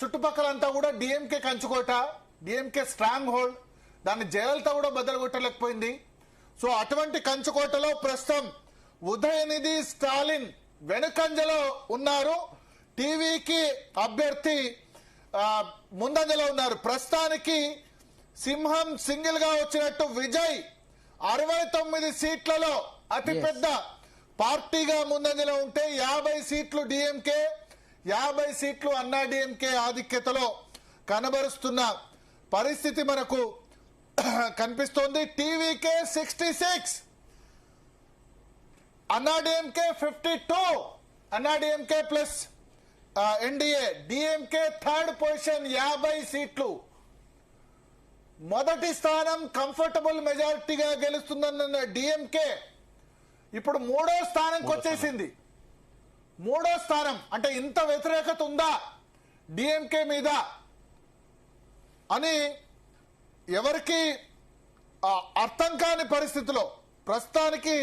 చుట్టుపక్కలంతా కూడా డిఎంకే కంచుకోట, DMK strong hold. దాన్ని జయలలిత కూడా బద్దలు కొట్టలేకపోయింది. సో అటువంటి కంచుకోటలో ప్రస్తుతం ఉదయనిధి స్టాలిన్ వెనుకంజలో ఉన్నారు. టీవీకి అభ్యర్థి ముందంజలో ఉన్నారు. ప్రస్తుతానికి సింహం సింగిల్ గా వచ్చినట్టు విజయ్ 69 సీట్లలో అతిపెద్ద పార్టీగా ముందంజలో ఉంటే 50 సీట్లు డిఎంకే, 50 సీట్లు అన్నా డిఎంకే ఆధిక్యతలో కనబరుస్తున్న పరిస్థితి మనకు కనిపిస్తోంది. టీవీకే 66, అన్నా డిఎంకే 52, అన్నా DMK plus NDA, DMK third position 50 సీట్లు. మొదటి స్థానం కంఫర్టబుల్ మెజారిటీగా గెలుస్తుందన్న డిఎంకే ఇప్పుడు 3వ స్థానంకి వచ్చేసింది. 3వ స్థానం అంటే ఇంత వ్యతిరేకత ఉందా డిఎంకే మీద అని ఎవరికి అర్థం కాని పరిస్థితిలో ప్రస్తుతానికి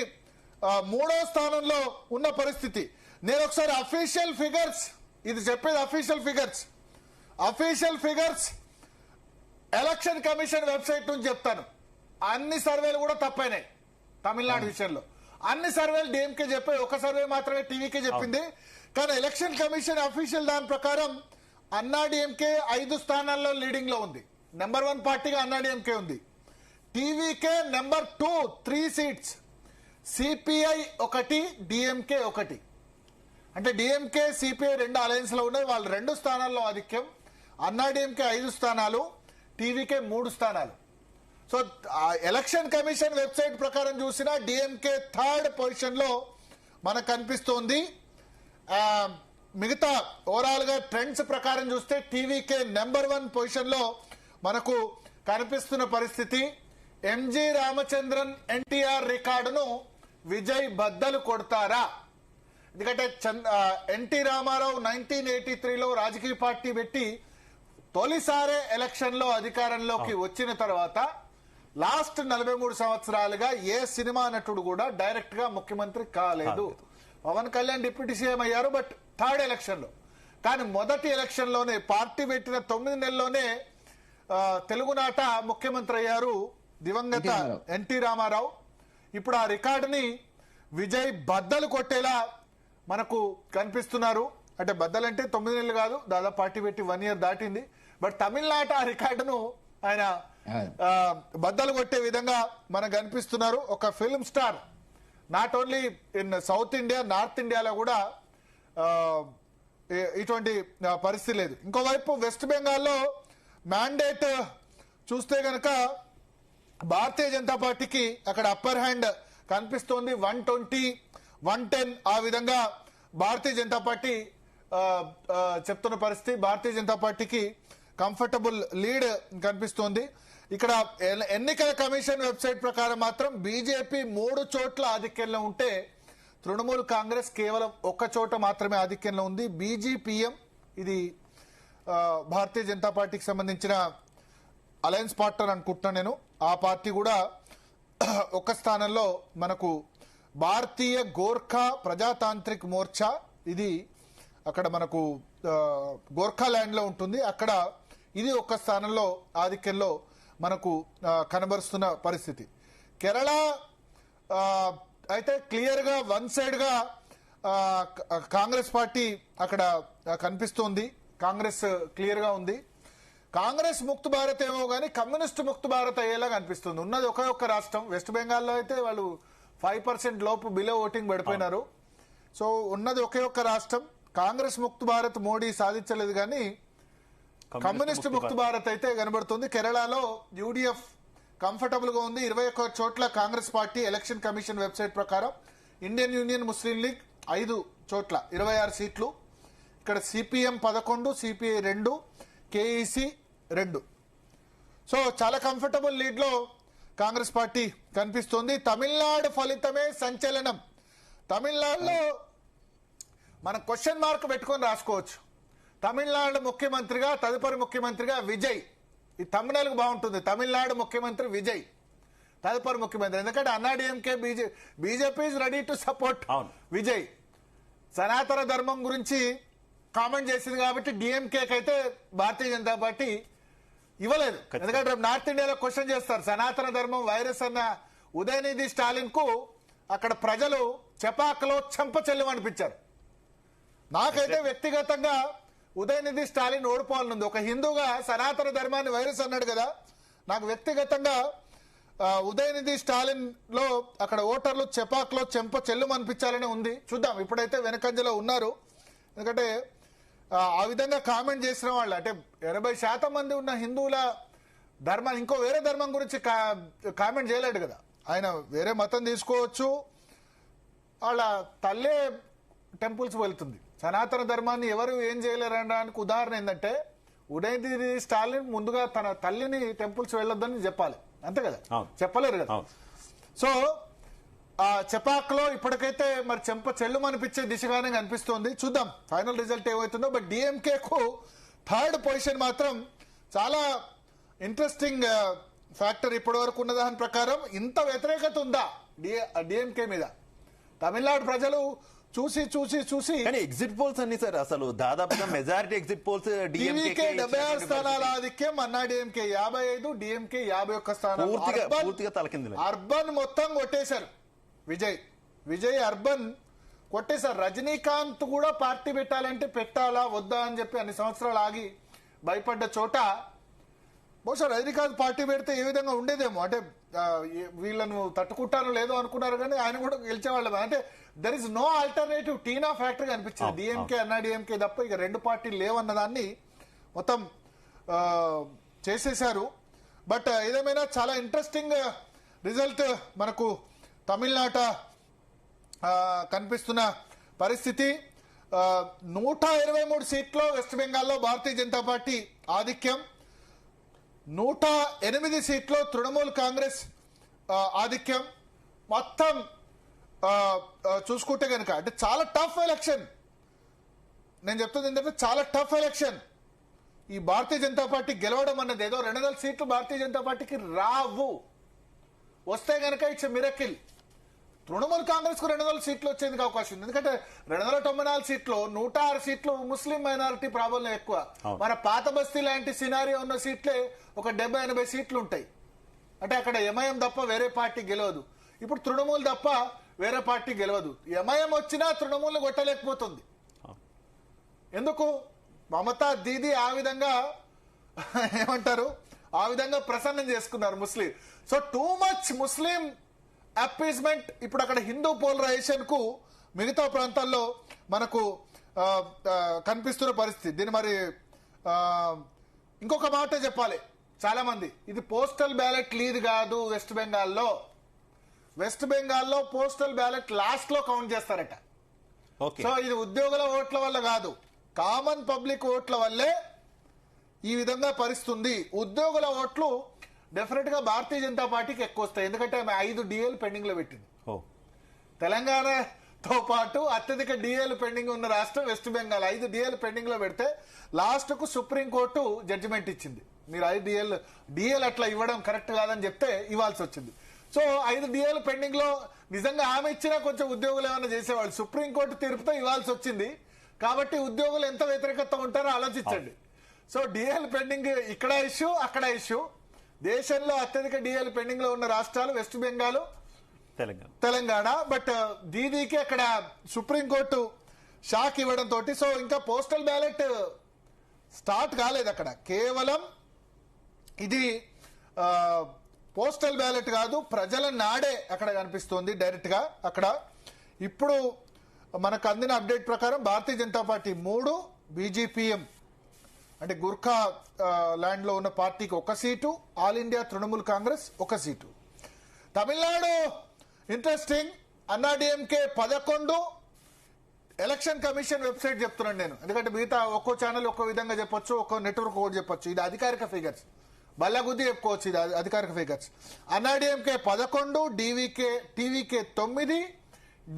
3వ స్థానంలో ఉన్న పరిస్థితి. నేను ఒకసారి అఫీషియల్ ఫిగర్స్, ఇది చెప్పేది official figures election commission website నుంచి చెప్తాను. అన్ని సర్వేలు కూడా తప్పైనాయి తమిళనాడు విషయంలో. అన్ని సర్వేలు డిఎంకే చెప్పాయి, ఒక సర్వే మాత్రమే టీవీకే చెప్పింది. కానీ ఎలక్షన్ కమిషన్ అఫీషియల్ దాని ప్రకారం అన్నా డిఎంకే 5 స్థానాల్లో లీడింగ్ లో ఉంది. నెంబర్ 1 పార్టీగా అన్నా డిఎంకే ఉంది. TVK number 2 3 seats, CPI 1, DMK 1. అంటే డిఎంకే సిపిఐ 2 అలయన్స్ లో ఉన్నాయి. వాళ్ళు 2 స్థానాల్లో ఆధిక్యం. అన్నా డిఎంకే 5 స్థానాలు, టీవీకే 3 స్థానాలు. సో ఎలక్షన్ కమిషన్ వెబ్సైట్ ప్రకారం చూసినా డిఎంకే థర్డ్ పొజిషన్ లో మనకు కనిపిస్తోంది. మిగతా ఓవరాల్ గా ట్రెండ్స్ ప్రకారం చూస్తే టీవీకే నెంబర్ 1 పొజిషన్ లో మనకు కనిపిస్తున్న పరిస్థితి. ఎంజి రామచంద్రన్ ఎన్టీఆర్ రికార్డును విజయ్ బద్దలు కొడతారా? ఎందుకంటే ఎన్టీ రామారావు 1983లో రాజకీయ పార్టీ పెట్టి తొలిసారే ఎలక్షన్ లో అధికారంలోకి వచ్చిన తర్వాత లాస్ట్ 43 సంవత్సరాలుగా ఏ సినిమా నటుడు కూడా డైరెక్ట్ గా ముఖ్యమంత్రి కాలేదు. పవన్ కళ్యాణ్ డిప్యూటీ సీఎం అయ్యారు, బట్ థర్డ్ ఎలక్షన్ లో. కానీ మొదటి ఎలక్షన్ లోనే పార్టీ పెట్టిన 9 నెలల్లోనే తెలుగునాట ముఖ్యమంత్రి అయ్యారు దివంగత ఎన్టీ రామారావు. ఇప్పుడు ఆ రికార్డుని విజయ్ బద్దలు కొట్టేలా మనకు కనిపిస్తున్నారు. అంటే బద్దలంటే 9 నెలలు కాదు, దాదాపు పార్టీ పెట్టి 1 ఇయర్ దాటింది. బట్ తమిళనాట ఆ రికార్డును ఆయన బద్దలు కొట్టే విధంగా మనకు కనిపిస్తున్నారు. ఒక film star not only in south India, north ఇండియాలో కూడా ఇటువంటి పరిస్థితి లేదు. ఇంకోవైపు వెస్ట్ బెంగాల్లో మ్యాండేట్ చూస్తే గనక భారతీయ జనతా పార్టీకి అక్కడ అప్పర్ హ్యాండ్ కనిపిస్తోంది. 120, 110 ఆ విధంగా భారతీయ జనతా పార్టీ చెప్తున్న పరిస్థితి. భారతీయ జనతా పార్టీకి కంఫర్టబుల్ లీడ్ కనిపిస్తోంది. ఇక్కడ ఎన్నికల కమిషన్ వెబ్సైట్ ప్రకారం మాత్రం బీజేపీ 3 చోట్ల ఆధిక్యంలో ఉంటే తృణమూల్ కాంగ్రెస్ కేవలం 1 చోట మాత్రమే ఆధిక్యంలో ఉంది. బీజీపీఎం, ఇది భారతీయ జనతా పార్టీకి సంబంధించిన అలయన్స్ పార్ట్నర్ అనుకుంటున్నాను నేను. ఆ పార్టీ కూడా 1 స్థానంలో మనకు భారతీయ గోర్ఖా ప్రజాతాంత్రిక్ మోర్చా, ఇది అక్కడ మనకు గోర్ఖా ల్యాండ్ లో ఉంటుంది. అక్కడ ఇది 1 స్థానంలో ఆధిక్యంలో మనకు కనబరుస్తున్న పరిస్థితి. కేరళ అయితే క్లియర్ గా 1 సైడ్ గా కాంగ్రెస్ పార్టీ అక్కడ కనిపిస్తోంది. కాంగ్రెస్ క్లియర్ గా ఉంది. కాంగ్రెస్ ముక్త్ భారత్ ఏమో గానీ కమ్యూనిస్ట్ ముక్త్ భారత్ అయ్యేలా కనిపిస్తుంది. ఉన్నది ఒక్క రాష్ట్రం వెస్ట్ బెంగాల్లో అయితే వాళ్ళు 5% లోపు బిలో ఓటింగ్ పడిపోయినారు. సో ఉన్నది ఒక్క రాష్ట్రం. కాంగ్రెస్ ముక్త్ భారత్ మోడీ సాధించలేదు, కానీ కమ్యూనిస్ట్ ముక్త్ భారత్ అయితే కనబడుతుంది. కేరళలో యూడీఎఫ్ కంఫర్టబుల్ గా ఉంది. 21 చోట్ల Congress party election commission website ప్రకారం. ఇండియన్ యూనియన్ ముస్లిం లీగ్ 5 చోట్ల 26 సీట్లు. ఇక్కడ సిపిఎం 11, సిపిఐ 2, కేఈసి 2. సో చాలా కంఫర్టబుల్ లీడ్ లో కాంగ్రెస్ పార్టీ కనిపిస్తోంది. తమిళనాడు ఫలితమే సంచలనం. తమిళనాడులో మనం క్వశ్చన్ మార్క్ పెట్టుకొని రాసుకోవచ్చు. తమిళనాడు ముఖ్యమంత్రిగా తదుపరి ముఖ్యమంత్రిగా విజయ్. ఈ తమిళనాడుకు బాగుంటుంది. తమిళనాడు ముఖ్యమంత్రి విజయ్ తదుపరి ముఖ్యమంత్రి. ఎందుకంటే అన్నా DMK BJP is ready to support Vijay. సనాతన ధర్మం గురించి కామెంట్ చేసింది కాబట్టి డిఎంకేకి అయితే భారతీయ జనతా పార్టీ ఇవ్వలేదు. ఎందుకంటే నార్త్ ఇండియాలో క్వశ్చన్ చేస్తారు, సనాతన ధర్మం వైరస్ అన్న ఉదయనిధి స్టాలిన్ కు అక్కడ ప్రజలు చపాకలో చెంపచెల్లం అనిపించారు. నాకైతే వ్యక్తిగతంగా ఉదయనిధి స్టాలిన్ ఓడిపోవాలనుంది. ఒక హిందూగా సనాతన ధర్మాన్ని వైరస్ అన్నాడు కదా, నాకు వ్యక్తిగతంగా ఉదయనిధి స్టాలిన్ లో అక్కడ ఓటర్లు చపాక్లో చెంప చెల్లు అనిపించాలని ఉంది. చూద్దాం, ఇప్పుడైతే వెనకంజలో ఉన్నారు. ఎందుకంటే ఆ విధంగా కామెంట్ చేసిన వాళ్ళు అంటే 80% మంది ఉన్న హిందువుల ధర్మాన్ని ఇంకో వేరే ధర్మం గురించి కామెంట్ చేయలేడు కదా. ఆయన వేరే మతం తీసుకోవచ్చు, వాళ్ళ తల్లే టెంపుల్స్ వెళ్తుంది. సనాతన ధర్మాన్ని ఎవరు ఏం చేయలేరనడానికి ఉదాహరణ ఏంటంటే ఉదయనిధి స్టాలిన్ ముందుగా తన తల్లిని టెంపుల్స్ వెళ్ళొద్దని చెప్పాలి, అంతే కదా, చెప్పలేరు కదా. సో ఆ చపాక్లో ఇప్పటికైతే మరి చెంప చెల్లు అనిపించే దిశగానే కనిపిస్తోంది. చూద్దాం ఫైనల్ రిజల్ట్ ఏమవుతుందో. బట్ డిఎంకేకు థర్డ్ పొజిషన్ మాత్రం చాలా ఇంట్రెస్టింగ్ ఫ్యాక్టర్. ఇప్పటి వరకు ఉన్న దాని ప్రకారం ఇంత వ్యతిరేకత ఉందా డిఎంకే మీద? తమిళనాడు ప్రజలు చూసి చూసి చూసి ఎగ్జిట్ పోల్స్ అన్ని సార్ అసలు దాదాపుగా మెజారిటీ ఎగ్జిట్ పోల్స్ డిఎంకే 76 స్థానాల ఆధిక్యం, అన్నా డిఎంకే 55, డిఎంకే 51 స్థానాలు. పూర్తిగా తలకింది. అర్బన్ మొత్తం కొట్టేశారు. విజయ్ అర్బన్ కొట్టేశారు. రజనీకాంత్ కూడా పార్టీ పెట్టాలంటే పెట్టాలా వద్దా అని చెప్పి అన్ని సంవత్సరాలు ఆగి భయపడ్డ చోట బహుశా రజనీకాంత్ పార్టీ పెడితే ఏ విధంగా ఉండేదేమో. అంటే వీళ్ళను తట్టుకుంటారో లేదో అనుకున్నారు, కానీ ఆయన కూడా గెలిచేవాళ్ళం. అంటే there is no alternative. TINA factory అనిపించింది. డిఎంకే అన్నా డిఎంకే తప్ప ఇక రెండు పార్టీలు లేవన్న దాన్ని మొత్తం చేసేశారు. బట్ ఏదేమైనా చాలా ఇంట్రెస్టింగ్ రిజల్ట్ మనకు తమిళనాట కనిపిస్తున్న పరిస్థితి. 123 సీట్లో వెస్ట్ బెంగాల్లో భారతీయ జనతా పార్టీ ఆధిక్యం, 108 సీట్లో తృణమూల్ కాంగ్రెస్ ఆధిక్యం. మొత్తం చూసుకుంటే కనుక అంటే చాలా టఫ్ ఎలక్షన్. నేను చెప్తుంది ఏంటంటే చాలా టఫ్ ఎలక్షన్. ఈ భారతీయ జనతా పార్టీ గెలవడం అన్నది ఏదో 200 సీట్లు భారతీయ జనతా పార్టీకి రావు. వస్తే కనుక ఇట్స్ మిరకిల్. తృణమూల్ కాంగ్రెస్ కు 200 సీట్లు వచ్చేందుకు అవకాశం ఉంది. ఎందుకంటే 294 సీట్లో 106 సీట్లు ముస్లిం మైనారిటీ ప్రాబల్యం ఎక్కువ. మన పాత బస్తీ లాంటి సినారియో ఉన్న సీట్లే ఒక 70-80 సీట్లు ఉంటాయి. అంటే అక్కడ ఎంఐఎం తప్ప వేరే పార్టీ గెలవదు. ఇప్పుడు తృణమూల్ తప్ప వేరే పార్టీ గెలవదు. ఎంఐఎం వచ్చినా తృణమూల్ని కొట్టలేకపోతుంది. ఎందుకు? మమతా దీది ఆ విధంగా ఏమంటారు, ఆ విధంగా ప్రసన్నం చేసుకున్నారు ముస్లిం. సో టూ మచ్ ముస్లిం అపీస్మెంట్ ఇప్పుడు అక్కడ హిందూ పోలరైజేషన్ కు మిగతా ప్రాంతాల్లో మనకు కనిపిస్తున్న పరిస్థితి. దీని మరి ఇంకొక మాట చెప్పాలి చాలా మంది, ఇది పోస్టల్ బ్యాలెట్ లీడ్ కాదు. వెస్ట్ బెంగాల్లో పోస్టల్ బ్యాలెట్ లాస్ట్ లో కౌంట్ చేస్తారట. సో ఇది ఉద్యోగుల ఓట్ల వల్ల కాదు, కామన్ పబ్లిక్ ఓట్ల వల్లే ఈ విధంగా పరిస్థితుంది. ఉద్యోగుల ఓట్లు డెఫినెట్ గా భారతీయ జనతా పార్టీకి ఎక్కువ వస్తాయి. ఎందుకంటే ఆమె 5 డిఏలు పెండింగ్ లో పెట్టింది. తెలంగాణతో పాటు అత్యధిక డిఏలు పెండింగ్ ఉన్న రాష్ట్రం వెస్ట్ బెంగాల్. 5 డిఏలు పెండింగ్ లో పెడితే లాస్ట్ కు సుప్రీంకోర్టు జడ్జిమెంట్ ఇచ్చింది. మీరు 5 డిఏలు అట్లా ఇవ్వడం కరెక్ట్ కాదని చెప్తే ఇవ్వాల్సి వచ్చింది. సో 5 డిఏలు పెండింగ్ లో నిజంగా ఆమె ఇచ్చినా కొంచెం ఉద్యోగులు ఏమైనా చేసేవాళ్ళు. సుప్రీంకోర్టు తీర్పుతో ఇవ్వాల్సి వచ్చింది. కాబట్టి ఉద్యోగులు ఎంత వ్యతిరేకత ఉంటారో ఆలోచించండి. సో డిఏలు పెండింగ్ ఇక్కడ ఇష్యూ, అక్కడ ఇష్యూ. దేశంలో అత్యధిక డిఏలు పెండింగ్ లో ఉన్న రాష్ట్రాలు వెస్ట్ బెంగాల్, తెలంగాణ. బట్ దీదీకి అక్కడ సుప్రీంకోర్టు షాక్ ఇవ్వడం తోటి సో ఇంకా పోస్టల్ బ్యాలెట్ స్టార్ట్ కాలేదు అక్కడ. కేవలం ఇది పోస్టల్ బ్యాలెట్ కాదు, ప్రజల నాడే అక్కడ కనిపిస్తోంది డైరెక్ట్ గా అక్కడ. ఇప్పుడు మనకు అందిన అప్డేట్ ప్రకారం భారతీయ జనతా పార్టీ 3, బీజేపీఎం అంటే గుర్ఖా ల్యాండ్ లో ఉన్న పార్టీకి 1 seat, all India Trinamool Congress 1 seat. Tamil Nadu interesting, అన్నా డిఎంకే 11. ఎలక్షన్ కమిషన్ వెబ్సైట్ చెప్తున్నాను నేను, ఎందుకంటే మిగతా ఒక్కో ఛానల్ ఒక్కో విధంగా చెప్పొచ్చు, ఒక్కో నెట్వర్క్ ఒకటి చెప్పొచ్చు. ఇది అధికారిక ఫిగర్స్, బల్లగుద్ది చెప్పుకోవచ్చు, ఇది అధికారిక ఫిగర్స్. అన్నా DMK 11, TVK 9,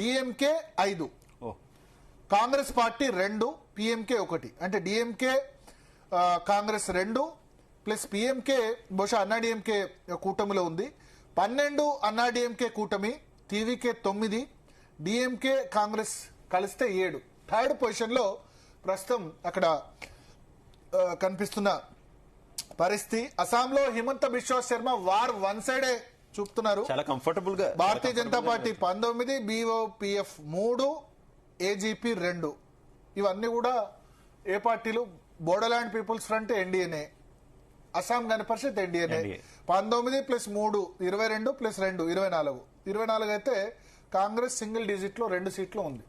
DMK 5, Congress party 2, PMK 1. అంటే డిఎంకే కాంగ్రెస్ 2 ప్లస్ పిఎంకే బహుశా అన్నాడీఎంకే కూటమిలో ఉంది. 12 అన్నాడీఎంకే కూటమి, టీవీకే 9, డిఎంకే కాంగ్రెస్ కలిస్తే 7. థర్డ్ పొజిషన్ లో ప్రస్తుతం అక్కడ కనిపిస్తున్న పరిస్థితి. అస్సాంలో హిమంత బిశ్వ శర్మ వార్ వన్ సైడే చూపుతున్నారు. చాలా కంఫర్టబుల్ గా Bharatiya Janata party 19, BOPF 3, AGP 2. ఇవన్నీ కూడా ఏ పార్టీలు? బోడోల్యాండ్ పీపుల్స్ ఫ్రంట్ ఎన్డీఏనే, అస్సాం గణ పరిషత్ ఎన్డీఏనే. 19 + 3 22 + 2 24 అయితే కాంగ్రెస్ సింగిల్ డిజిట్ లో 2 సీట్లు ఉంది.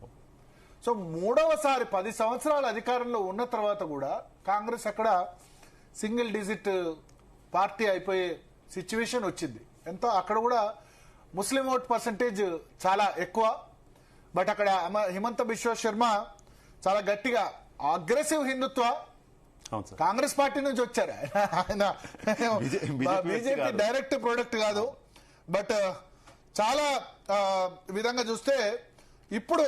సో మూడవసారి 10 సంవత్సరాల అధికారంలో ఉన్న తర్వాత కూడా కాంగ్రెస్ అక్కడ సింగిల్ డిజిట్ పార్టీ అయిపోయే సిచ్యువేషన్ వచ్చింది. ఎంతో అక్కడ కూడా ముస్లిం ఓట్ పర్సంటేజ్ చాలా ఎక్కువ. బట్ అక్కడ హిమంత బిశ్వ శర్మ చాలా గట్టిగా అగ్రెసివ్ హిందుత్వ కాంగ్రెస్ పార్టీ నుంచి వచ్చారు. ఆయన బీజేపీ డైరెక్ట్ ప్రొడక్ట్ కాదు. బట్ చాలా విధంగా చూస్తే ఇప్పుడు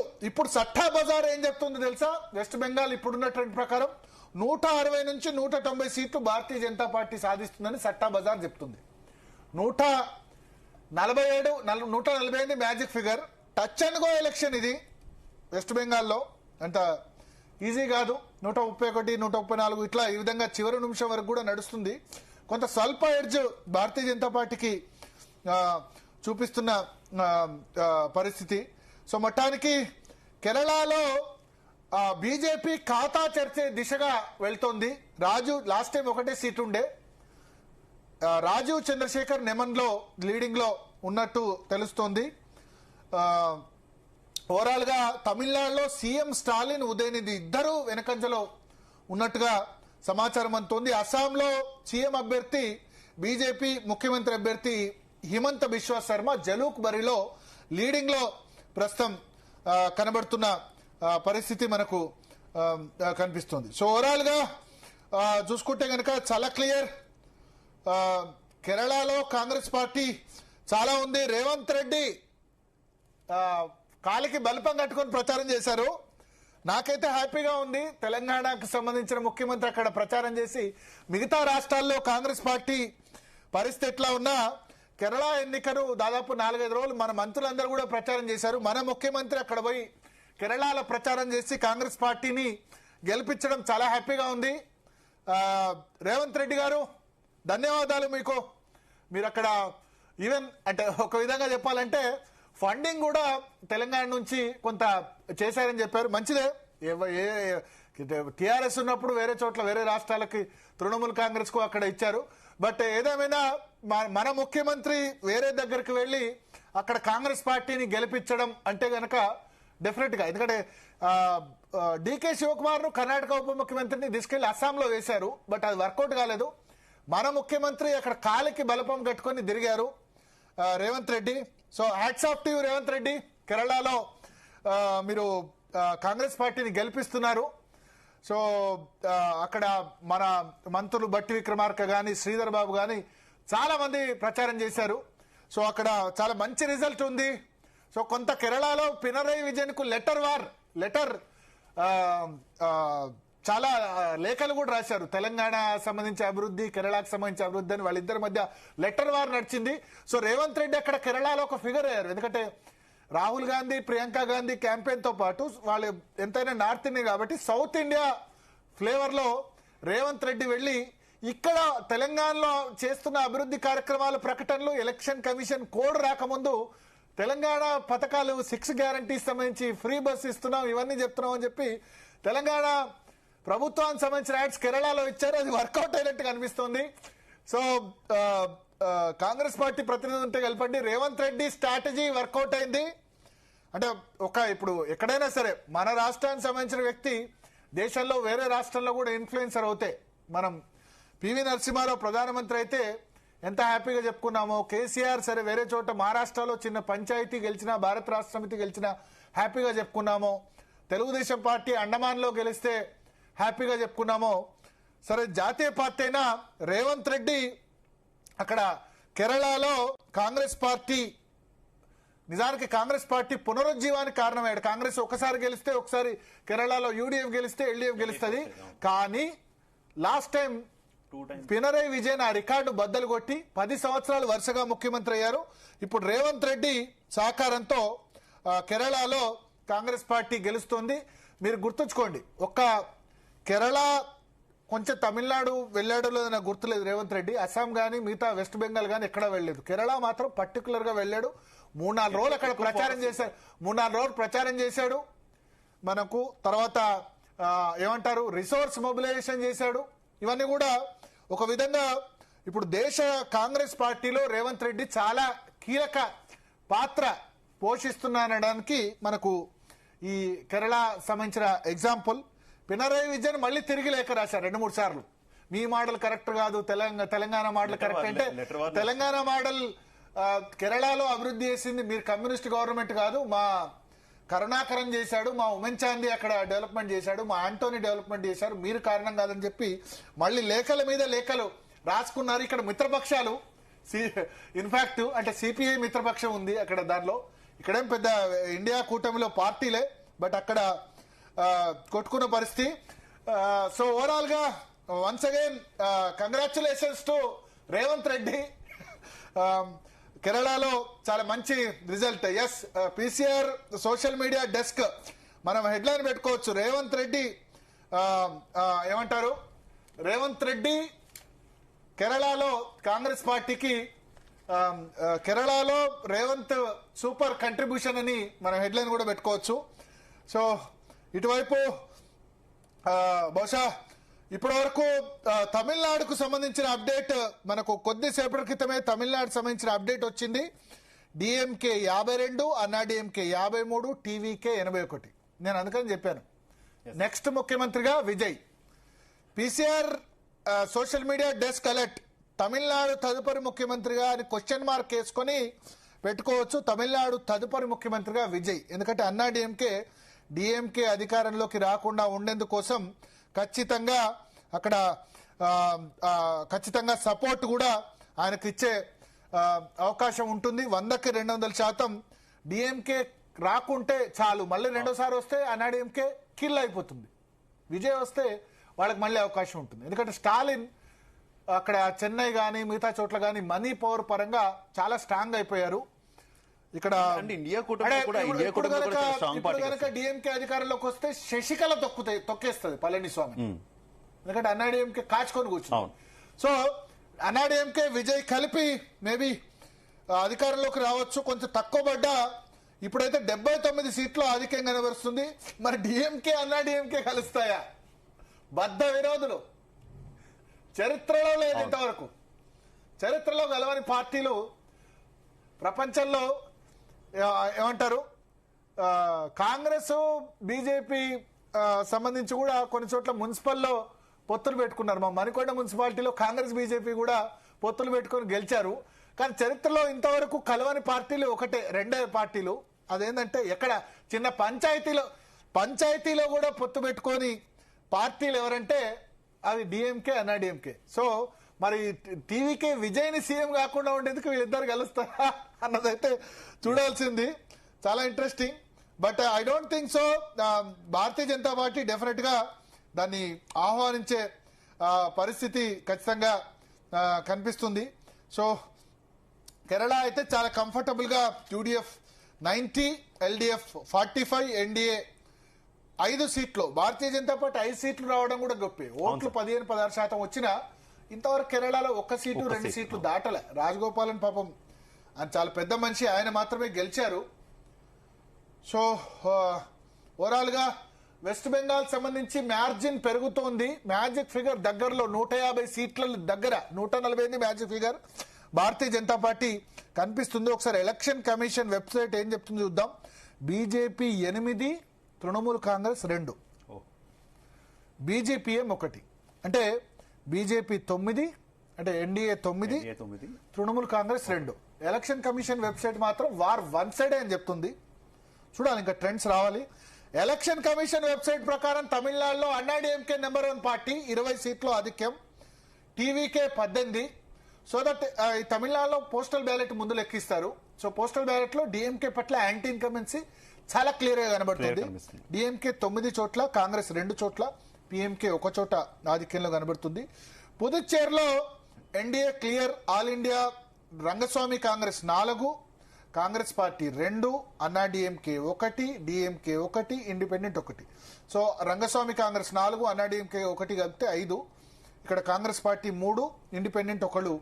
సట్టా బజార్ ఏం చెప్తుంది తెలుసా? వెస్ట్ బెంగాల్ ఇప్పుడున్న ట్రెండ్ ప్రకారం 160 నుంచి 190 సీట్లు భారతీయ జనతా పార్టీ సాధిస్తుందని సట్టా బజార్ చెప్తుంది. 147 magic figure. Touch and go election ఇది వెస్ట్ బెంగాల్లో. అంత ఈజీ కాదు. 131, 134 ఇట్లా ఈ విధంగా చివరి నిమిషం వరకు కూడా నడుస్తుంది. కొంత స్వల్ప ఎడ్జ్ భారతీయ జనతా పార్టీకి చూపిస్తున్న పరిస్థితి. సో మొత్తానికి కేరళలో బీజేపీ ఖాతా చర్చే దిశగా వెళ్తోంది. లాస్ట్ టైం ఒకటే సీట్ ఉండే. రాజీవ్ చంద్రశేఖర్ నెమన్ లో లీడింగ్ లో ఉన్నట్టు తెలుస్తోంది. ఓవరాల్ గా తమిళనాడులో సీఎం స్టాలిన్, ఉదయనిధి ఇద్దరు వెనకంజలో ఉన్నట్టుగా సమాచారం అందుతోంది. అస్సాంలో సీఎం అభ్యర్థి బీజేపీ ముఖ్యమంత్రి అభ్యర్థి హిమంత బిశ్వ శర్మ జలూక్ బరిలో లీడింగ్ లో ప్రస్తుతం కనబడుతున్న పరిస్థితి మనకు కనిపిస్తుంది. సో ఓవరాల్ గా చూసుకుంటే కనుక చాలా క్లియర్. కేరళలో కాంగ్రెస్ పార్టీ చాలా ఉంది. రేవంత్ రెడ్డి కాలికి బల్పం కట్టుకొని ప్రచారం చేశారు. నాకైతే హ్యాపీగా ఉంది. తెలంగాణకు సంబంధించిన ముఖ్యమంత్రి అక్కడ ప్రచారం చేసి మిగతా రాష్ట్రాల్లో కాంగ్రెస్ పార్టీ పరిస్థితి ఎట్లా ఉన్నా కేరళ ఎన్నికలు దాదాపు 4-5 రోజులు మన మంత్రులందరూ కూడా ప్రచారం చేశారు. మన ముఖ్యమంత్రి అక్కడ పోయి కేరళలో ప్రచారం చేసి కాంగ్రెస్ పార్టీని గెలిపించడం చాలా హ్యాపీగా ఉంది. రేవంత్ రెడ్డి గారు ధన్యవాదాలు మీకు. మీరు అక్కడ ఈవెన్ అంటే ఒక విధంగా చెప్పాలంటే ఫండింగ్ కూడా తెలంగాణ నుంచి కొంత చేశారని చెప్పారు. మంచిదే. టీఆర్ఎస్ ఉన్నప్పుడు వేరే చోట్ల వేరే రాష్ట్రాలకి తృణమూల్ కాంగ్రెస్ కు అక్కడ ఇచ్చారు. బట్ ఏదేమైనా మన ముఖ్యమంత్రి వేరే దగ్గరికి వెళ్ళి అక్కడ కాంగ్రెస్ పార్టీని గెలిపించడం అంటే గనక డెఫినెట్ గా, ఎందుకంటే డీకే శివకుమార్ ను కర్ణాటక ఉప ముఖ్యమంత్రిని తీసుకెళ్లి అస్సాంలో వేశారు. బట్ అది వర్కౌట్ కాలేదు. మన ముఖ్యమంత్రి అక్కడ కాలికి బలపం కట్టుకొని తిరిగారు Revanth Reddy. So hats off to you Revanth Reddy. కేరళలో మీరు కాంగ్రెస్ పార్టీని గెలిపిస్తున్నారు. సో అక్కడ మన మంత్రులు బట్టి విక్రమార్క గాని శ్రీధర్ బాబు గాని చాలా మంది ప్రచారం చేశారు. సో అక్కడ చాలా మంచి రిజల్ట్ ఉంది. సో కొంత కేరళలో పినరయి విజయన్ కు లెటర్ చాలా లేఖలు కూడా రాశారు. తెలంగాణ సంబంధించి అభివృద్ధి, కేరళకు సంబంధించి అభివృద్ధి అని వాళ్ళిద్దరి మధ్య లెటర్ వార్ నడిచింది. సో రేవంత్ రెడ్డి అక్కడ కేరళలో ఒక ఫిగర్ అయ్యారు. ఎందుకంటే రాహుల్ గాంధీ, ప్రియాంక గాంధీ క్యాంపెయిన్ తో పాటు వాళ్ళు ఎంతైనా నార్త్ ఇండియా కాబట్టి సౌత్ ఇండియా ఫ్లేవర్ లో రేవంత్ రెడ్డి వెళ్లి ఇక్కడ తెలంగాణలో చేస్తున్న అభివృద్ధి కార్యక్రమాల ప్రకటనలు, ఎలక్షన్ కమిషన్ కోడ్ రాకముందు తెలంగాణ పథకాలు 6 గ్యారంటీస్ సంబంధించి ఫ్రీ బస్ ఇస్తున్నాం, ఇవన్నీ చెప్తున్నాం అని చెప్పి తెలంగాణ ప్రభుత్వానికి సంబంధించిన యాడ్స్ కేరళలో ఇచ్చారు. అది వర్కౌట్ అయినట్టు కనిపిస్తోంది. సో కాంగ్రెస్ పార్టీ ప్రతినిధి ఉంటే కలపండి. రేవంత్ రెడ్డి స్ట్రాటజీ వర్కౌట్ అయింది. అంటే ఇప్పుడు ఎక్కడైనా సరే మన రాష్ట్రానికి సంబంధించిన వ్యక్తి దేశంలో వేరే రాష్ట్రంలో కూడా ఇన్ఫ్లుయెన్సర్ అవుతాయి. మనం పివి నరసింహారావు ప్రధానమంత్రి అయితే ఎంత హ్యాపీగా చెప్పుకున్నామో, కేసీఆర్ సరే వేరే చోట మహారాష్ట్రలో చిన్న పంచాయతీ గెలిచినా, భారత రాష్ట్ర సమితి గెలిచినా హ్యాపీగా చెప్పుకున్నామో, తెలుగుదేశం పార్టీ అండమాన్లో గెలిస్తే హ్యాపీగా చెప్పుకున్నామో, సరే జాతీయ పార్టీ అయినా రేవంత్ రెడ్డి అక్కడ కేరళలో కాంగ్రెస్ పార్టీ నిజానికి కాంగ్రెస్ పార్టీ పునరుజ్జీవానికి కారణమయ్యాడు. కాంగ్రెస్ ఒకసారి గెలిస్తే ఒకసారి కేరళలో యూడీఎఫ్ గెలిస్తే ఎల్డీఎఫ్ గెలుస్తుంది. కానీ లాస్ట్ టైం పినరయి విజయన్ ఆ రికార్డు బద్దలు కొట్టి 10 సంవత్సరాలు వరుసగా ముఖ్యమంత్రి అయ్యారు. ఇప్పుడు రేవంత్ రెడ్డి సహకారంతో కేరళలో కాంగ్రెస్ పార్టీ గెలుస్తోంది. మీరు గుర్తుంచుకోండి, ఒక్క కేరళ కొంచెం తమిళనాడు వెళ్ళాడో లేదో నాకు గుర్తులేదు రేవంత్ రెడ్డి. అస్సాం కానీ మిగతా వెస్ట్ బెంగాల్ కానీ ఎక్కడా వెళ్ళలేదు. కేరళ మాత్రం పర్టికులర్ గా వెళ్ళాడు. 3-4 రోజులు అక్కడ ప్రచారం చేశాడు. 3-4 రోజులు ప్రచారం చేశాడు. మనకు తర్వాత ఏమంటారు రిసోర్స్ మొబిలైజేషన్ చేశాడు. ఇవన్నీ కూడా ఒక విధంగా ఇప్పుడు దేశ కాంగ్రెస్ పార్టీలో రేవంత్ రెడ్డి చాలా కీలక పాత్ర పోషిస్తున్నానడానికి మనకు ఈ కేరళ సంబంధించిన ఎగ్జాంపుల్. పినరయి విజయన్ మళ్ళీ తిరిగి లేఖ రాశారు 2-3 సార్లు. మీ మోడల్ కరెక్ట్ కాదు, తెలంగాణ మోడల్ కరెక్ట్ అంటే తెలంగాణ మోడల్ కేరళలో అభివృద్ధి చేసింది మీరు కమ్యూనిస్ట్ గవర్నమెంట్ కాదు, మా కరుణాకరన్ చేశాడు, మా ఉమెన్ చాందీ అక్కడ డెవలప్మెంట్ చేశాడు, మా ఆంటోనీ డెవలప్మెంట్ చేశారు, మీరు కారణం కాదని చెప్పి మళ్ళీ లేఖల మీద లేఖలు రాసుకున్నారు. ఇక్కడ మిత్రపక్షాలు ఇన్ఫాక్ట్ అంటే సిపిఐ మిత్రపక్షం ఉంది అక్కడ. దానిలో ఇక్కడేం పెద్ద ఇండియా కూటమిలో పార్టీలే, బట్ అక్కడ కొట్టుకున్న పరిస్థితి. సో ఓవరాల్ గా once again congratulations to Revanth Reddy. కేరళలో చాలా మంచి result. Yes, PCR social media desk మనం హెడ్లైన్ పెట్టుకోవచ్చు. రేవంత్ రెడ్డి ఏమంటారు, రేవంత్ రెడ్డి కేరళలో కాంగ్రెస్ పార్టీకి కేరళలో రేవంత్ సూపర్ కంట్రిబ్యూషన్ అని మనం హెడ్లైన్ కూడా పెట్టుకోవచ్చు. సో ఇటువైపు బహుశా ఇప్పటి వరకు తమిళనాడుకు సంబంధించిన అప్డేట్ మనకు కొద్దిసేపటి క్రితమే తమిళనాడు సంబంధించిన అప్డేట్ వచ్చింది. DMK 52, Anna DMK 53, TVK 81. నేను అందుకని చెప్పాను నెక్స్ట్ ముఖ్యమంత్రిగా Vijay. PCR social media desk alert, Tamil Nadu తదుపరి ముఖ్యమంత్రిగా అని క్వశ్చన్ మార్క్ వేసుకొని పెట్టుకోవచ్చు. తమిళనాడు తదుపరి ముఖ్యమంత్రిగా విజయ్. ఎందుకంటే అన్నాడీఎంకే డిఎంకే అధికారంలోకి రాకుండా ఉండేందుకోసం ఖచ్చితంగా అక్కడ ఖచ్చితంగా సపోర్ట్ కూడా ఆయనకు ఇచ్చే అవకాశం ఉంటుంది. 100కి 200% డిఎంకే రాకుంటే చాలు, మళ్ళీ రెండోసారి వస్తే అన్నాడీఎంకే కిల్ అయిపోతుంది. విజయ్ వస్తే వాళ్ళకి మళ్ళీ అవకాశం ఉంటుంది. ఎందుకంటే స్టాలిన్ అక్కడ చెన్నై కానీ మిగతా చోట్ల కానీ మనీ పవర్ పరంగా చాలా స్ట్రాంగ్ అయిపోయారు. ఇక్కడ ఇప్పుడు కనుక డిఎంకే అధికారంలోకి వస్తే శశికళ తొక్కేస్తుంది పళనిస్వామి. ఎందుకంటే అన్నాడీఎంకే కాచుకొని కూర్చుంది. సో అన్నాడీఎంకే విజయ్ కలిపి మేబీ అధికారంలోకి రావచ్చు. కొంచెం తక్కువ పడ్డా ఇప్పుడైతే 79 సీట్లు ఆధిక్యం కనబరుస్తుంది. మరి డిఎంకే అన్నాడీఎంకే కలుస్తాయా? బద్ధ విరోధులు, చరిత్రలో లేదు ఇంతవరకు. చరిత్రలో గెలవని పార్టీలు ప్రపంచంలో ఏమంటారు, కాంగ్రెస్ బీజేపీ సంబంధించి కూడా కొన్ని చోట్ల మున్సిపల్లో పొత్తులు పెట్టుకున్నారు. మా మణికొండ మున్సిపాలిటీలో కాంగ్రెస్ బీజేపీ కూడా పొత్తులు పెట్టుకొని గెలిచారు. కానీ చరిత్రలో ఇంతవరకు కలవని పార్టీలు ఒకటే, రెండే పార్టీలు. అదేంటంటే ఎక్కడ చిన్న పంచాయతీలో కూడా పొత్తు పెట్టుకొని పార్టీలు ఎవరంటే అది డిఎంకే అన్నాడీఎంకే. సో మరి టీవీకే విజయ్ని సీఎం కాకుండా ఉండేందుకు వీళ్ళిద్దరు కలుస్తారా అన్నదైతే చూడాల్సింది. చాలా interesting. But I don't think so. Bharatiya Janata party definite గా దాన్ని ఆహ్వానించే పరిస్థితి ఖచ్చితంగా కనిపిస్తుంది. సో కేరళ అయితే చాలా కంఫర్టబుల్ గా యూడిఎఫ్ 90, ఎల్డిఎఫ్ 45, ఎన్డీఏ 5 సీట్లు. భారతీయ జనతా పార్టీ 5 సీట్లు రావడం కూడా గొప్పే. ఓట్లు 15-16% వచ్చినా ఇంతవరకు కేరళలో 1 సీటు 2 సీట్లు దాటలే. రాజగోపాలన్ పాపం ఆయన చాలా పెద్ద మనిషి, ఆయన మాత్రమే గెలిచారు. సో ఓవరాల్ గా వెస్ట్ బెంగాల్ సంబంధించి మ్యార్జిన్ పెరుగుతోంది. మ్యాజిక్ ఫిగర్ దగ్గరలో 150 సీట్ల దగ్గర 148 magic figure Bharatiya Janata party కనిపిస్తుంది. ఒకసారి ఎలక్షన్ కమిషన్ వెబ్సైట్ ఏం చెప్తుంది చూద్దాం. బీజేపీ 8, తృణమూల్ కాంగ్రెస్ 2, బీజేపీఎం 1. అంటే బీజేపీ 9, అంటే NDA 9, Trinamool Congress 2. Election commission website మాత్రం వార్ 1 సైడ్ అని చెప్తుంది. చూడాలి, ఇంకా ట్రెండ్స్ రావాలి. ఎలక్షన్ కమిషన్ వెబ్సైట్ ప్రకారం తమిళనాడులో అన్నాడీఎంకే నెంబర్ 1 పార్టీ, 20 సీట్లు ఆధిక్యం, టీవీకే 18. సో దట్ ఈ తమిళనాడులో పోస్టల్ బ్యాలెట్ ముందు లెక్కిస్తారు. సో పోస్టల్ బ్యాలెట్ లో డిఎంకే పట్ల యాంటీ ఇన్కమెన్సీ చాలా క్లియర్ గా కనబడుతుంది. డిఎంకే 9 చోట్ల, కాంగ్రెస్ 2 చోట్ల, పిఎంకే 1 చోట ఆధిక్యంలో కనబడుతుంది. పుదుచ్చేరిలో NDA clear, all India Rangaswamy Congress 4, Congress party 2, Anna DMK 1, DMK 1, independent 1. So Rangaswamy Congress 4, Anna DMK 1 కలిపితే 5. ఇక్కడ కాంగ్రెస్ పార్టీ 3, ఇండిపెండెంట్ 1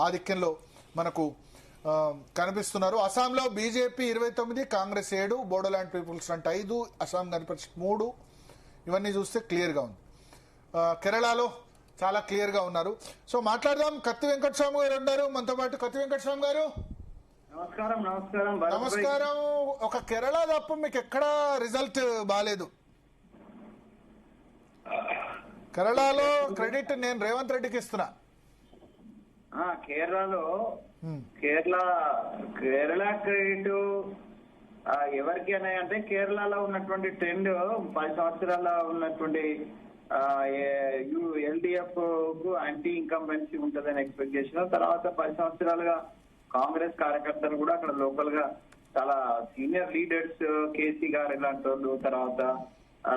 ఆధిక్యంలో మనకు కనిపిస్తున్నారు. అస్సాంలో BJP 29, Congress 7, Bodoland People's Front 5, Assam Gana Parishad 3. ఇవన్నీ చూస్తే క్లియర్గా ఉంది. కేరళలో చాలా క్లియర్గా ఉన్నారు. సో మాట్లాడదాం. కత్తి వెంకటస్వామి గారు ఉన్నారు మనతో పాటు. కత్తి వెంకటస్వామి గారు నమస్కారం. నమస్కారం. ఒక కేరళ తప్ప మీకు ఎక్కడా రిజల్ట్ బాగాలేదు. కేరళలో క్రెడిట్ నేను రేవంత్ రెడ్డికి ఇస్తున్నా. కేరళలో కేరళ క్రెడిట్ ఎవరికి అని అంటే కేరళలో ఉన్నటువంటి ట్రెండ్ 10 సంవత్సరాల ఉన్నటువంటి ఎల్డిఎఫ్ కు యాంటీ ఇన్కంబెన్సీ ఉంటుందని ఎక్స్పెక్టేషన్. తర్వాత 10 సంవత్సరాలుగా కాంగ్రెస్ కార్యకర్తలు కూడా అక్కడ లోకల్ గా చాలా సీనియర్ లీడర్స్, కేసీ గారు ఇలాంటి వాళ్ళు, తర్వాత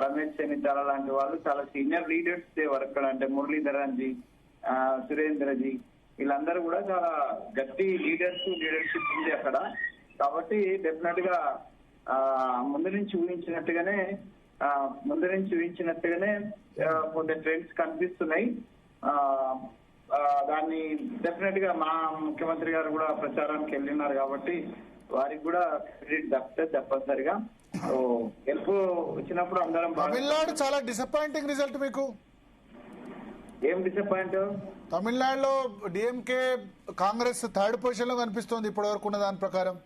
రమేష్ చెన్నితాల లాంటి వాళ్ళు చాలా సీనియర్ లీడర్స్ అక్కడ. అంటే మురళీధరన్జీ, సురేంద్రజీ, వీళ్ళందరూ కూడా చాలా గట్టి లీడర్షిప్ ఉంది అక్కడ. కాబట్టి డెఫినెట్ గా ముందు నుంచి ఊహించినట్టుగానే కొంత ట్రెండ్స్ కనిపిస్తున్నాయి. దాన్ని డెఫినెట్ గా మా ముఖ్యమంత్రి గారు కూడా ప్రచారానికి వెళ్ళినారు కాబట్టి వారికి కూడా క్రెడిట్ దక్కుతుంది తప్పనిసరిగా. గెలుపు వచ్చినప్పుడు అందరం. తమిళనాడు చాలా డిసప్పాయింటింగ్ రిజల్ట్ మీకు. ఏం డిసప్పాయింట్? తమిళనాడులో డిఎంకే కాంగ్రెస్ 3rd పొజిషన్ లో కనిపిస్తోంది ఇప్పటి వరకు ఉన్న దాని ప్రకారం.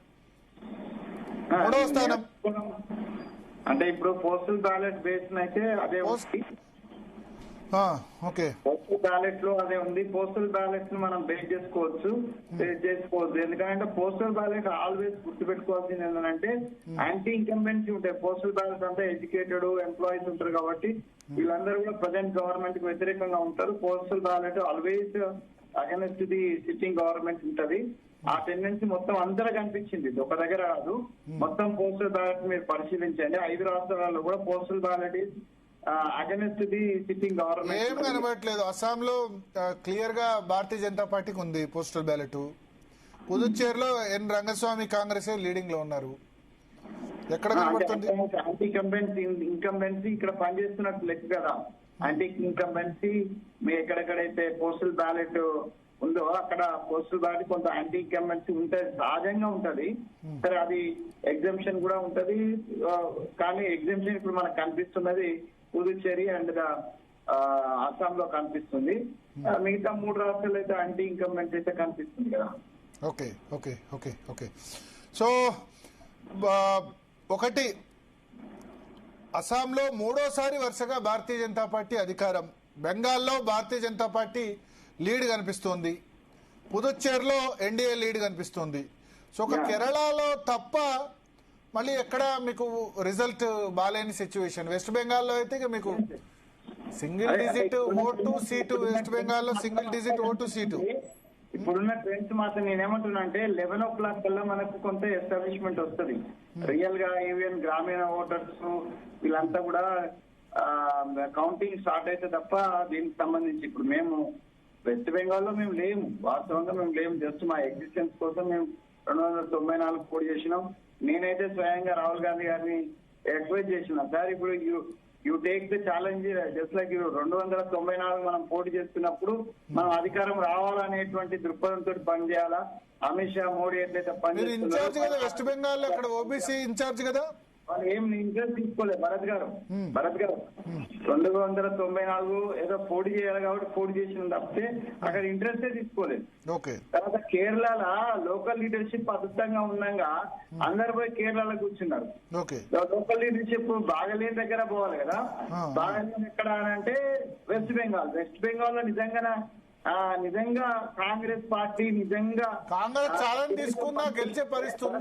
3వ స్థానం. అంటే ఇప్పుడు పోస్టల్ బ్యాలెట్ బేస్ అయితే అదే ఓకే. పోస్టల్ బ్యాలెట్ లో అదే ఉంది. పోస్టల్ బ్యాలెట్ ను మనం బేస్ చేసుకోవచ్చు. ఎందుకంటే పోస్టల్ బ్యాలెట్ ఆల్వేస్ గుర్తుపెట్టుకోవాల్సింది ఏంటంటే యాంటీ ఇన్కంబెన్సీ ఉంటాయి. పోస్టల్ బ్యాలెట్ అంతా ఎడ్యుకేటెడ్ ఎంప్లాయీస్ ఉంటారు కాబట్టి వీళ్ళందరూ కూడా ప్రజెంట్ గవర్నమెంట్ కి వ్యతిరేకంగా ఉంటారు. Postal ballot always against the sitting government ఉంటది. ఆ టెండెన్సీ మొత్తం అందరూ కనిపించింది, ఒక దగ్గర కాదు. మొత్తం పోస్టల్ బ్యాలెట్ మీరు పరిశీలించండి. 5 రాష్ట్రాలలో కూడా postal ballot against the sitting government. ఏం కనబడట్లేదు. అస్సాంలో క్లియర్ గా భారతీయ జనతా పార్టీకి ఉంది పోస్టల్ బ్యాలెట్. పుదుచ్చేరిలో ఎన్ రంగస్వామి కాంగ్రెస్ లీడింగ్ లో ఉన్నారు. ఎక్కడ కనబడుతుంది? యాంటీ ఇన్కంబెన్సీ ఇక్కడ పనిచేస్తున్నట్టు లెక్క కదా. యాంటీ ఇన్కంబెన్సీ మీ ఎక్కడెక్కడైతే పోస్టల్ బ్యాలెట్ ఉందో అక్కడ పోస్టల్ బ్యాలెట్ కొంత యాంటీ ఇన్కంబెన్సీ ఉంటది, సహజంగా ఉంటది. సరే, అది ఎగ్జామ్షన్ కూడా ఉంటది. కానీ ఎగ్జామ్షన్ ఇప్పుడు మనకు కనిపిస్తున్నది పుదుచ్చేరి అండ్ అస్సాంలో కనిపిస్తుంది. మిగతా 3 రాష్ట్రాలు అయితే యాంటీ ఇన్కంబెన్సీ అయితే కనిపిస్తుంది కదా. Okay okay okay okay. So ఒకటి, అస్సాంలో 3వసారి వరుసగా భారతీయ జనతా పార్టీ అధికారం. బెంగాల్లో భారతీయ జనతా పార్టీ లీడ్ కనిపిస్తోంది. పుదుచ్చేరిలో ఎన్డీఏ లీడ్ కనిపిస్తోంది. సో ఒక కేరళలో తప్ప మళ్ళీ ఎక్కడ మీకు రిజల్ట్ బాలేని సిచ్యువేషన్. వెస్ట్ బెంగాల్లో అయితే మీకు single digit vote seat. West బెంగాల్లో సింగిల్ డిజిట్ ఓటు సీటు. ఇప్పుడున్న ట్రెండ్స్ మాత్రం నేనేమంటున్నా అంటే 11 o'clock కల్లా మనకు కొంత ఎస్టాబ్లిష్మెంట్ వస్తుంది. రియల్ గా ఈవెన్ గ్రామీణ ఓటర్స్ వీళ్ళంతా కూడా కౌంటింగ్ స్టార్ట్ అయితే తప్ప దీనికి సంబంధించి ఇప్పుడు మేము వెస్ట్ బెంగాల్లో మేము లేము, వాస్తవంగా మేము లేము. జస్ట్ మా ఎగ్జిస్టెన్స్ కోసం మేము 294 పోటీ చేసినాం. నేనైతే స్వయంగా రాహుల్ గాంధీ గారిని అడ్వైజ్ చేసిన, సార్ ఇప్పుడు you take the challenge just like 294 మనం పోటీ చేస్తున్నప్పుడు మనం అధికారం రావాలనేటువంటి దృక్పథంతో పనిచేయాలా. అమిత్ షా, మోడీ ఎట్లయితే పనిచేస్తున్నారు. వెస్ట్ బెంగాల్ అక్కడ ఓబీసీ ఇన్ఛార్జ్ కదా, వాళ్ళు ఏం ఇంట్రెస్ట్ తీసుకోలేదు. భరత్ గారు 294 ఏదో పోటీ చేయాలి కాబట్టి పోటీ చేసిన తప్పితే అక్కడ ఇంట్రెస్టే తీసుకోలేదు. తర్వాత కేరళలో లోకల్ లీడర్షిప్ అద్భుతంగా ఉన్నాగా అందరు పోయి కేరళలో కూర్చున్నారు. లోకల్ లీడర్షిప్ బాగలేని దగ్గర పోవాలి కదా. బాగలేని ఎక్కడ అని అంటే వెస్ట్ బెంగాల్ లో నిజంగా కాంగ్రెస్ పార్టీ నిజంగా కాంగ్రెస్ ఛాలెంజ్ తీసుకున్నా గెలిచే పరిస్థితి